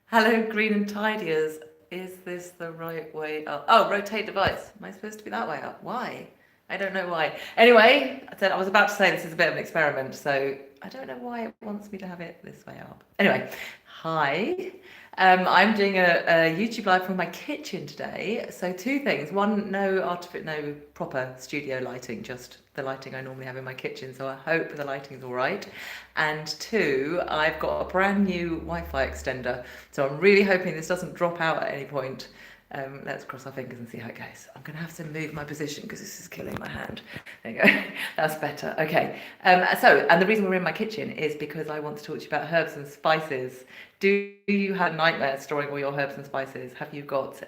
Hello, green and tidiers. Is this the right way up? Oh, rotate device. Am I supposed to be that way up? Why? I don't know why. Anyway, I was about to say this is a bit of an experiment, so I don't know why it wants me to have it this way up. Anyway, hi. I'm doing a YouTube live from my kitchen today. So two things. One, no proper studio lighting, just the lighting I normally have in my kitchen. So I hope the lighting's all right. And two, I've got a brand new Wi-Fi extender. So I'm really hoping this doesn't drop out at any point. Let's cross our fingers and see how it goes. I'm going to have to move my position because this is killing my hand. There you go. That's better. Okay. And the reason we're in my kitchen is because I want to talk to you about herbs and spices. Do you have a nightmare storing all your herbs and spices? Have you got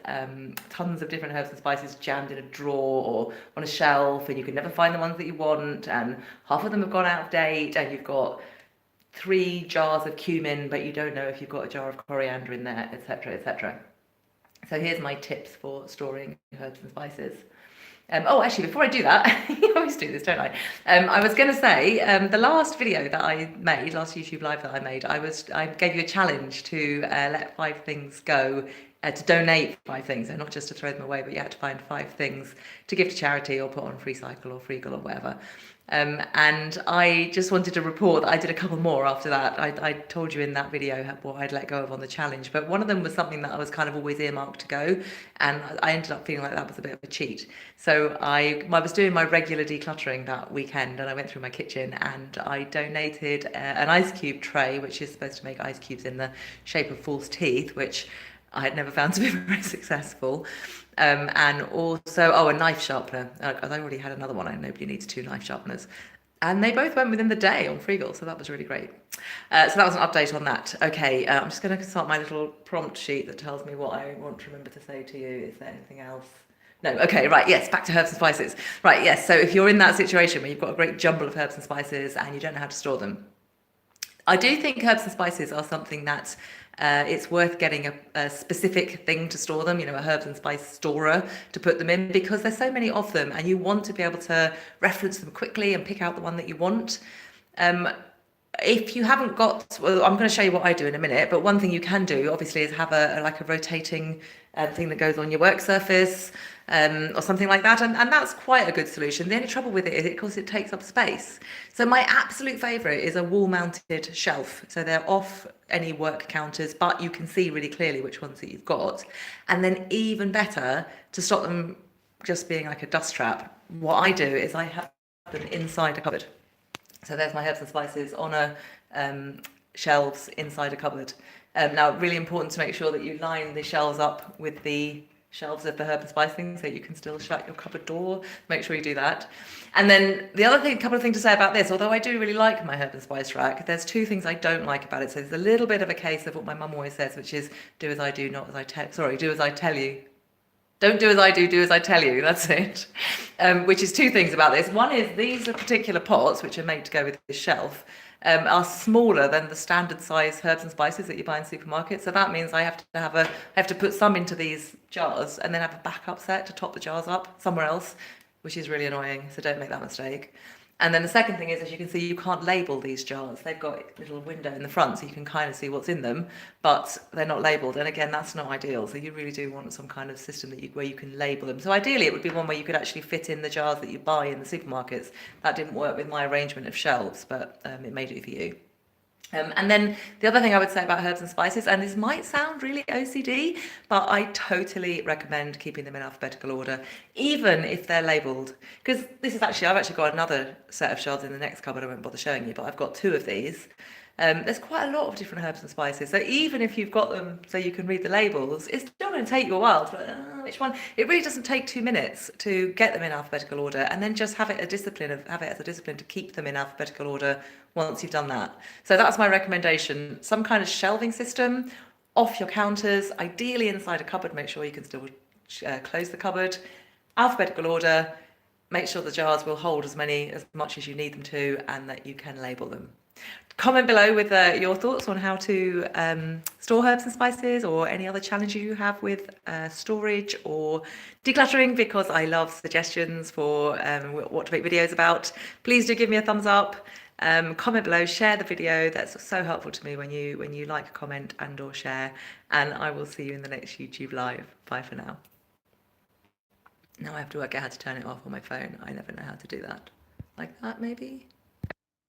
tons of different herbs and spices jammed in a drawer or on a shelf, and you can never find the ones that you want, and half of them have gone out of date, and you've got 3 jars of cumin, but you don't know if you've got a jar of coriander in there, etc., etc. So here's my tips for storing herbs and spices. Actually, before I do that, I always do this, don't I? I was going to say, the last video that I made, last YouTube live that I made, I gave you a challenge to let 5 things go, to donate 5 things, so not just to throw them away, but you had to find 5 things to give to charity or put on Freecycle or Freegal or whatever. And I just wanted to report that I did a couple more after that. I told you in that video what I'd let go of on the challenge, but one of them was something that I was kind of always earmarked to go, and I ended up feeling like that was a bit of a cheat. So I was doing my regular decluttering that weekend, and I went through my kitchen and I donated an ice cube tray, which is supposed to make ice cubes in the shape of false teeth, which I had never found to be very successful. And also, a knife sharpener. I already had another one, and nobody needs 2 knife sharpeners. And they both went within the day on Freegal, so that was really great. So that was an update on that. Okay, I'm just going to start my little prompt sheet that tells me what I want to remember to say to you. Is there anything else? No, okay, right, yes, back to herbs and spices. Right, yes, so if you're in that situation where you've got a great jumble of herbs and spices and you don't know how to store them, I do think herbs and spices are something that it's worth getting a specific thing to store them, a herbs and spice storer to put them in, because there's so many of them and you want to be able to reference them quickly and pick out the one that you want. If you haven't got, well, I'm going to show you what I do in a minute, but one thing you can do obviously is have a rotating thing that goes on your work surface, or something like that, and that's quite a good solution. The only trouble with it is, of course, it takes up space. So my absolute favourite is a wall-mounted shelf. So they're off any work counters, but you can see really clearly which ones that you've got. And then even better, to stop them just being like a dust trap, what I do is I have them inside a cupboard. So there's my herbs and spices on a shelves inside a cupboard. Now, really important to make sure that you line the shelves up with the shelves of the herb and spice things, so you can still shut your cupboard door. Make sure you do that. And then the other thing, a couple of things to say about this, although I do really like my herb and spice rack, there's 2 things I don't like about it. So there's a little bit of a case of what my mum always says, which is do as I do, not as I tell. Sorry, do as I tell you. Don't do as I do as I tell you. That's it. Which is 2 things about this. One is these are particular pots, which are made to go with this shelf, are smaller than the standard size herbs and spices that you buy in supermarkets. So that means I have to put some into these jars and then have a backup set to top the jars up somewhere else, which is really annoying. So don't make that mistake. And then the second thing is, as you can see, you can't label these jars. They've got a little window in the front so you can kind of see what's in them, but they're not labelled. And again, that's not ideal. So you really do want some kind of system where you can label them. So ideally, it would be one where you could actually fit in the jars that you buy in the supermarkets. That didn't work with my arrangement of shelves, but it may do for you. And then the other thing I would say about herbs and spices, and this might sound really OCD, but I totally recommend keeping them in alphabetical order, even if they're labelled. Because I've actually got another set of shelves in the next cupboard I won't bother showing you, but I've got 2 of these. There's quite a lot of different herbs and spices. So even if you've got them so you can read the labels, it's still going to take you a while. Which one? It really doesn't take 2 minutes to get them in alphabetical order, and then just have it as a discipline to keep them in alphabetical order once you've done that. So that's my recommendation. Some kind of shelving system off your counters, ideally inside a cupboard. Make sure you can still close the cupboard. Alphabetical order. Make sure the jars will hold as much as you need them to, and that you can label them. Comment below with your thoughts on how to store herbs and spices, or any other challenges you have with storage or decluttering, because I love suggestions for what to make videos about. Please do give me a thumbs up. Comment below, share the video. That's so helpful to me when you like, comment and or share. And I will see you in the next YouTube live. Bye for now. Now I have to work out how to turn it off on my phone. I never know how to do that. Like that maybe?